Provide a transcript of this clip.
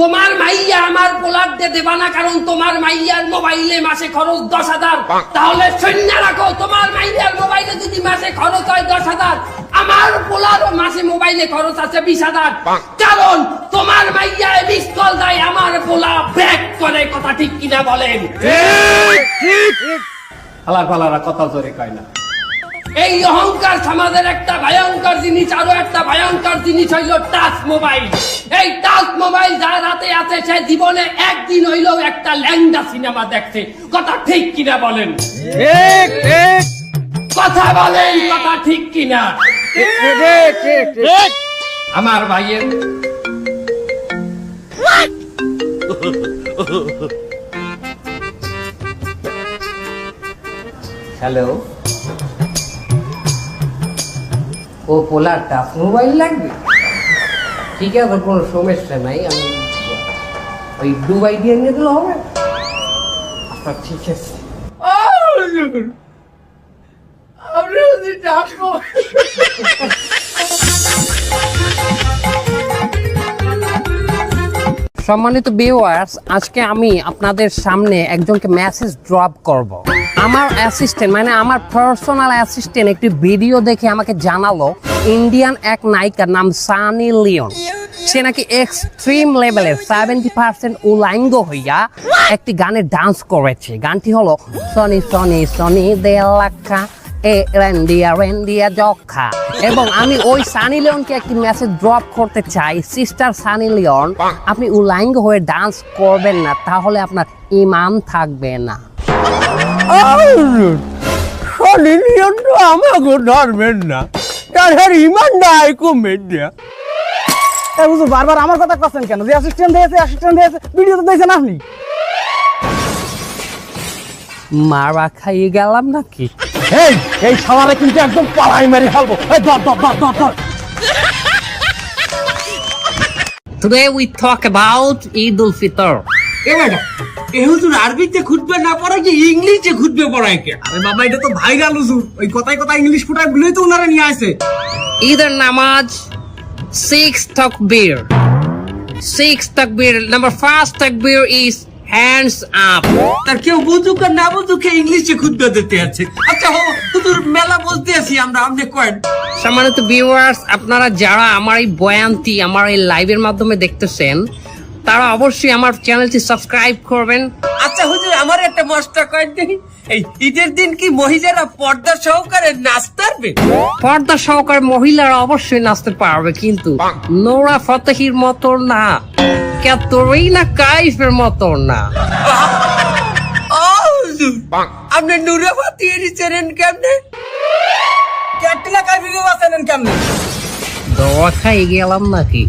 তোমার মাইয়া আমার পোলার দিয়ে দেবা না, কারণ তোমার মাইয়ার মোবাইলে মাসে খরচ 10,000। তাহলে শূন্য রাখো, তোমার মাইয়ার মোবাইলে যদি মাসে খরচ হয় 10,000, আমার পোলারও মাসে মোবাইলে খরচ আছে 20,000। কারণ তোমার মাইয়া মিস কল দেয়, আমার পোলা ব্যাক করে। কথা ঠিক কিনা বলেন? হালার ফালারা কথা জোরে কয় না। এই অহংকার সমাজের একটা ভয়ঙ্কর জিনিস। আরো একটা ভয়ঙ্কর জিনিস হইল টাচ মোবাইল। এই টাচ মোবাইল যার হাতে আছে সে জীবনে একদিন হইলেও একটা ল্যাংড়া সিনেমা দেখছে। কথা ঠিক কিনা বলেন? ঠিক ঠিক কথা বলেন, কথা ঠিক কিনা? ঠিক ঠিক ঠিক আমার ভাইয়ের হ্যালো, ও পোলার টাচ মোবাইল লাগবে? ঠিক আছে, কোনো সমস্যা নাই, আমি ওই দুবাই দিয়ে নিয়ে দিলে হবে? আচ্ছা ঠিক আছে। সম্মানিত ভিউয়ার্স, আজকে আমি আপনাদের সামনে একজনকে মেসেজ ড্রপ করব। আমার অ্যাসিস্ট্যান্ট, মানে আমার পার্সোনাল অ্যাসিস্ট্যান্ট একটি ভিডিও দেখে আমাকে জানালো ইন্ডিয়ান এক নায়িকার নাম সানি লিওন, সে নাকি এক্সট্রিম লেভেলের 70% উলাঙ্গ হইয়া একটি গানে ডান্স করেছে। গানটি হলো সনি সনি সনি দে লাখা এ রেন্ডিয়া রেন্ডিয়া জখা। এবং আমি ওই সানি লিওনকে একটি মেসেজ ড্রপ করতে চাই, সিস্টার সানি লিওন, আপনি উলাঙ্গ হয়ে ডান্স করবেন না, তাহলে আপনার ঈমান থাকবে না। লিওন তো আমাকে ধরবেন না, তার ইমান নাই কমে দিয়া। বুঝো বারবার আমার কথা করছেন কেন? যে অ্যাসিস্ট্যান্ট দিয়েছে ভিডিও তো দেখছেন আপনি। মারা খাইয়ে গেলাম নাকি? এই সালারে কিন্তু একদম পাড়াই মেরে ফেলবো। Today we talk about Eid al-Fitr. আরবিতে খুঁজবে না পড়ায় কি ইংলিশে খুঁজবে পড়ায় কে? আরে বাবা, এটা তো ভাইরাল হুজুর, ওই কথায় কথা ইংলিশ ফুটায় বলেই তো ওনারা নিয়ে আসে। ঈদের নামাজ 6 takbir. 6 takbir. Number first takbir is hands up. তার কেউ বুঝুক আর না বুঝুক ইংলিশে খুঁজবে দিতে আছে। আচ্ছা হুজুর, মেলা বলতে আছি আমরা, আপনি কয়েন। সম্মানিত ভিউয়ার্স, আপনারা যারা আমার এই বয়ানটি আমার এই লাইভের মাধ্যমে দেখতেছেন, তারা অবশ্যই আমার চ্যানেলটি সাবস্ক্রাইব করবেন। আচ্ছা হুজুর, আমার একটা মস্ত কয়েন দেখি, এই ঈদের দিন কি মহিলারা পর্দা সহকারে নাচতে পারবে? পর্দা সহকারে মহিলারা অবশ্যই নাচতে পারবে, কিন্তু নোরা ফতেহির মতো না, ক্যাটরিনা কাইফের মতো না। আপনি নুরে ফাতিয়ে চেনেন কেমনে? ক্যাটরিনা কাইফকে বাঁচালেন কেমনে? দোয়া খাই গেলাম নাকি?